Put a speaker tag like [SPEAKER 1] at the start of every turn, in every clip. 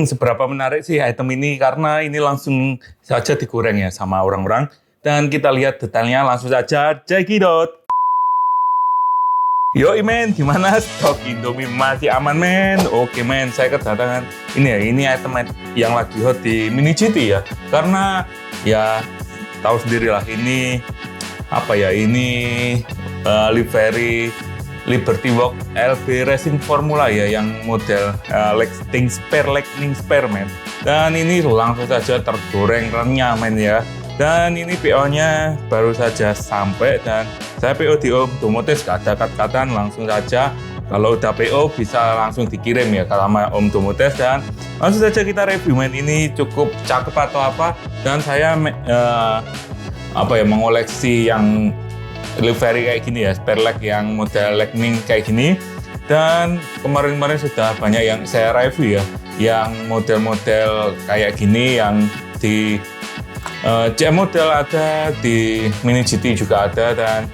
[SPEAKER 1] Seberapa menarik sih item ini karena ini langsung saja digoreng ya sama orang-orang. Dan kita lihat detailnya langsung saja, check it out. Yo men, gimana stok Indomie masih aman men? Oke men, saya kedatangan ini item yang lagi hot di Mini GT ya. Karena ya tahu sendiri lah ini apa ya, ini livery Liberty Walk LB Racing Formula ya, yang model lightning spare men. Dan ini langsung saja tergoreng renyah men ya. Dan ini PO-nya baru saja sampai dan saya PO di Om Domotes, gak ada kat-katan, langsung saja. Kalau udah PO bisa langsung dikirim ya sama Om Domotes, dan langsung saja kita review men. Ini cukup cakep atau apa? Dan saya mengoleksi yang livery kayak gini ya, spare leg yang model lightning kayak gini. Dan kemarin-kemarin sudah banyak yang saya review ya, yang model-model kayak gini yang di CM model ada, di Mini GT juga ada. Dan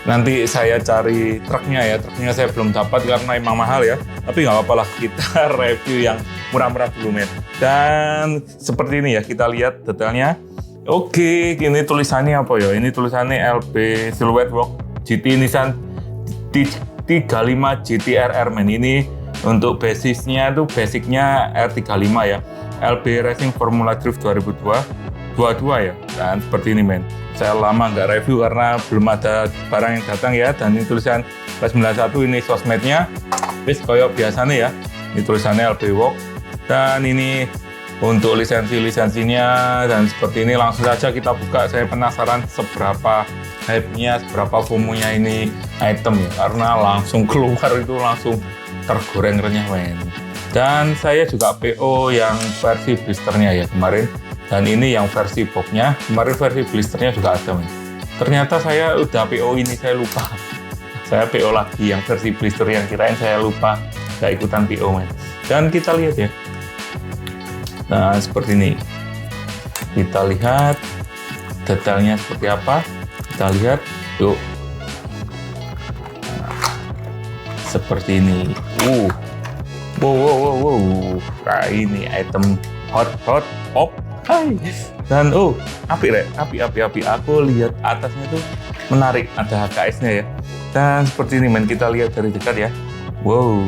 [SPEAKER 1] nanti saya cari truknya ya, truknya saya belum dapat karena emang mahal ya, tapi nggak apa-apa lah, kita review yang murah-murah dulu men. Dan seperti ini ya, kita lihat detailnya. Oke, ini tulisannya apa ya? Ini tulisannya LB Silhouette Walk GT Nissan T35 GT-RR men. Ini untuk basicnya R35 ya, LB Racing Formula Drift 2022 ya. Dan seperti ini men, saya lama nggak review karena belum ada barang yang datang ya. Dan ini tulisan P91, ini sosmednya wis koyok biasanya ya, ini tulisannya LB Walk. Dan ini untuk lisensinya, dan seperti ini langsung saja kita buka. Saya penasaran seberapa hype-nya, seberapa FOMO-nya ini item ya, karena langsung keluar itu langsung tergoreng renyah men. Dan saya juga PO yang versi blisternya ya kemarin, dan ini yang versi boxnya. Kemarin versi blisternya juga ada men. Ternyata saya udah PO ini, saya lupa. Saya PO lagi yang versi blister, yang kirain saya lupa, nggak ikutan PO men. Dan kita lihat ya. Nah seperti ini, kita lihat detailnya seperti apa. Kita lihat yuk. Nah, seperti ini. Wow. Nah, ini item hot. Hai. Dan api. Aku lihat atasnya tuh menarik, ada HKS-nya ya. Dan seperti ini men, kita lihat dari dekat ya. Wow,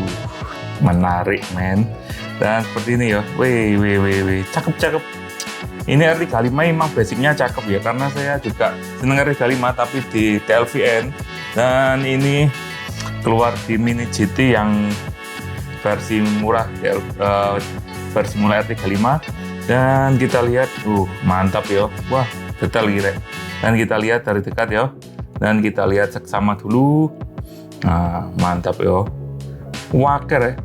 [SPEAKER 1] menarik men. Dan seperti ini ya, wih, cakep. Ini R35 memang basicnya cakep ya, karena saya juga seneng R35 tapi di TLVN. Dan ini keluar di Mini GT yang versi murah, versi mulai R35. Dan kita lihat, mantap ya, wah detail gila. Dan kita lihat dari dekat ya, dan kita lihat seksama dulu. Nah mantap ya, waker ya.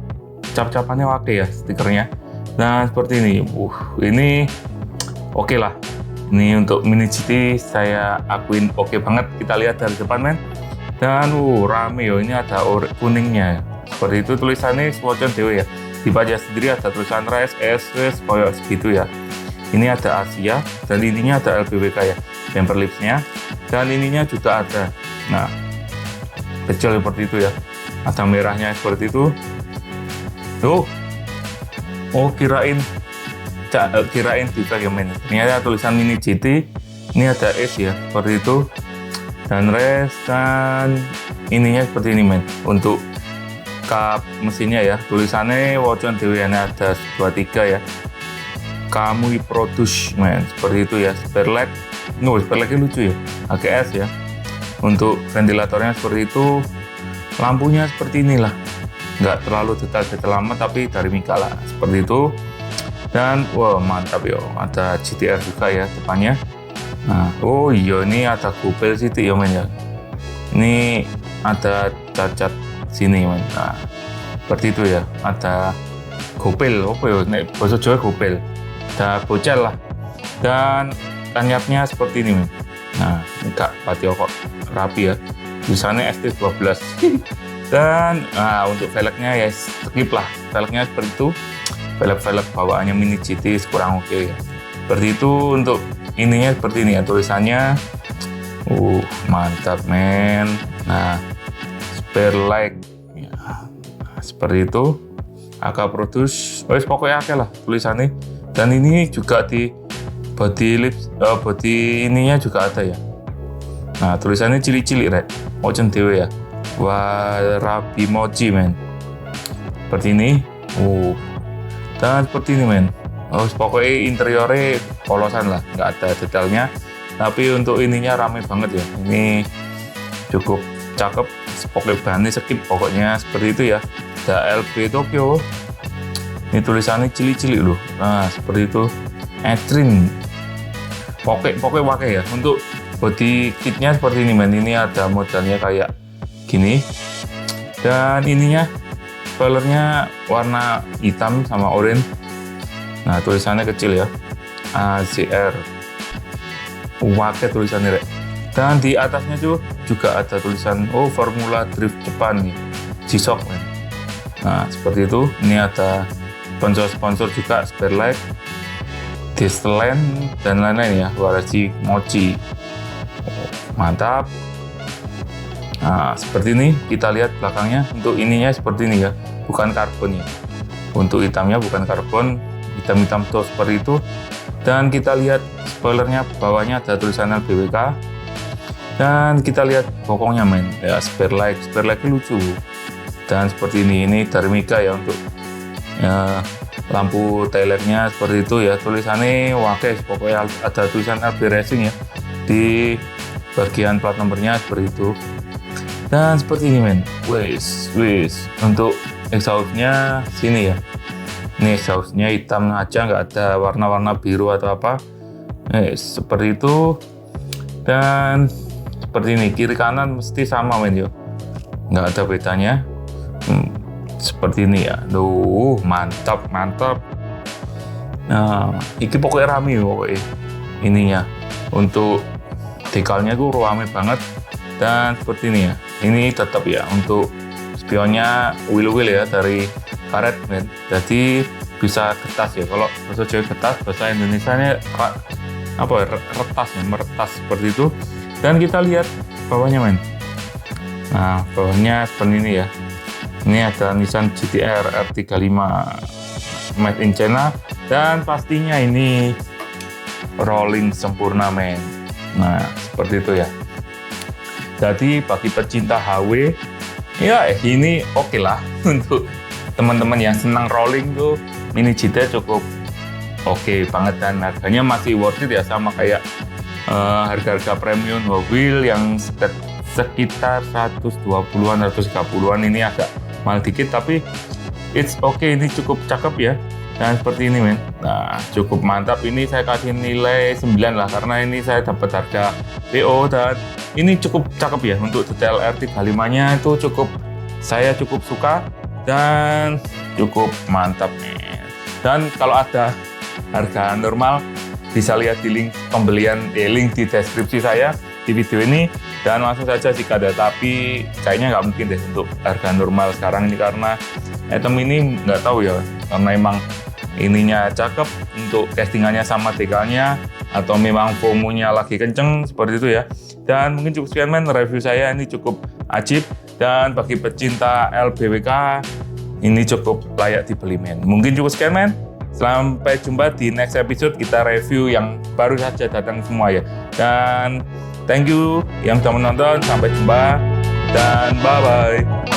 [SPEAKER 1] Cap-capannya wake ya, stikernya. Nah seperti ini, ini oke lah. Ini untuk Mini GT saya akuin oke banget. Kita lihat dari depan men. Dan rame ya, ini ada kuningnya. Seperti itu tulisannya swatch dewe ya. Di baja sendiri ada tulisan Race, S, koyok segitu ya. Ini ada Asia, dan ininya ada LBWK ya, bumper lipsnya. Dan ininya juga ada. Nah kecil seperti itu ya. Ada merahnya seperti itu. Kirain juga ya men. Ternyata tulisan Mini GT. Ini ada S ya, seperti itu. Dan race, dan ininya seperti ini men. Untuk kap mesinnya ya, tulisannya Wocon DWN ada 23 ya. Kamui Produce men, seperti itu ya. Spare leg, spare legnya lucu ya, AGS ya. Untuk ventilatornya seperti itu. Lampunya seperti inilah, nggak terlalu detail amat tapi dari Mika lah, seperti itu. Dan mantap ya, ada GTR juga ya depannya. Nah ini ada Gopel City ya men ya. Ini ada cacat sini men. Nah seperti itu ya, ada Gopel bahasa Jawa Gopel, ada bocel lah. Dan kanyatnya seperti ini men. Nah enggak patio kok rapi ya, tulisannya ST12. Dan untuk velgnya ya skip lah, velgnya seperti itu. Velg bawaannya Mini GT kurang oke ya. Seperti itu. Untuk ininya seperti ini ya, tulisannya mantap men. Nah spare leg ya, seperti itu. AK Produce, wes pokoknya akeh lah tulisannya. Dan ini juga di body ininya juga ada ya. Nah, tulisannya cilik-cilik rek. Mochen dewe ya. Warabi mochi men. Seperti ini. Dan seperti ini men. Pokoknya interiornya polosan lah, nggak ada detailnya. Tapi untuk ininya rame banget ya. Ini cukup cakep. Pokoknya bahannya skip pokoknya seperti itu ya. Ada LB Tokyo. Ini tulisannya cilik-cilik loh. Nah, seperti itu. Etrin. Pokoknya pakai ya. Untuk body kitnya seperti ini men. Ini ada modelnya kayak gini. Dan ininya spoilernya warna hitam sama oranye. Nah, tulisannya kecil ya. AZR. Pakai tulisannya rek. Dan di atasnya tuh juga ada tulisan Formula Drift Jepang nih. G-Shock men. Nah, seperti itu. Ini ada sponsor juga, Sperlite, Disneyland dan lain-lain ya. Warabi mochi. Mantap. Nah, seperti ini kita lihat belakangnya. Untuk ininya seperti ini ya, bukan karbon ya. Untuk hitamnya bukan karbon, hitam-hitam tuh seperti itu. Dan kita lihat spoilernya, bawahnya ada tulisan BWK. Dan kita lihat bokongnya men, ya Sperlite lucu. Dan seperti ini dari Mika ya untuk ya, lampu taillightnya seperti itu ya. Tulisannya wakes, pokoknya ada tulisan RB Racing ya di bagian plat nomornya seperti itu. Dan seperti ini men, wis. Untuk exhaustnya sini ya. Ini exhaustnya hitam aja, nggak ada warna-warna biru atau apa. Seperti itu. Dan seperti ini, kiri kanan mesti sama men yo, nggak ada bedanya. Seperti ini ya. Mantap. Nah, ini pokoknya rame pokoknya ininya. Untuk dekalnya tuh rame banget. Dan seperti ini ya. Ini tetap ya untuk spionnya wheel ya dari karet men. Jadi bisa getas ya. Kalau bahasa Jawa getas, bahasa Indonesianya retas ya, meretas seperti itu. Dan kita lihat bawahnya men. Nah, bawahnya seperti ini ya. Ini ada Nissan GT-R R35 made in China. Dan pastinya ini rolling sempurna men. Nah, seperti itu ya. Jadi bagi pecinta HW, ya ini oke lah. Untuk teman-teman yang senang rolling tuh, Mini GT cukup oke banget. Dan harganya masih worth it ya, sama kayak harga-harga premium mobil yang sekitar 120-an, 130-an. Ini agak mahal dikit, tapi it's okay, ini cukup cakep ya. Dan seperti ini men. Nah, cukup mantap. Ini saya kasih nilai 9 lah, karena ini saya dapat harga PO. Dan ini cukup cakep ya. Untuk detail R35-nya itu saya cukup suka dan cukup mantap men. Dan kalau ada harga normal, bisa lihat di link pembelian, link di deskripsi saya di video ini. Dan langsung saja jika ada, tapi kayaknya nggak mungkin deh untuk harga normal sekarang ini, karena item ini nggak tahu ya, karena emang ininya cakep, untuk castingannya sama dekalnya, atau memang FOMO-nya lagi kenceng seperti itu ya. Dan mungkin cukup sekian men, review saya ini cukup ajib, dan bagi pecinta LBWK ini cukup layak dibeli men. Mungkin cukup sekian men. Sampai jumpa di next episode, kita review yang baru saja datang semua ya. Dan thank you yang sudah menonton, sampai jumpa dan bye-bye.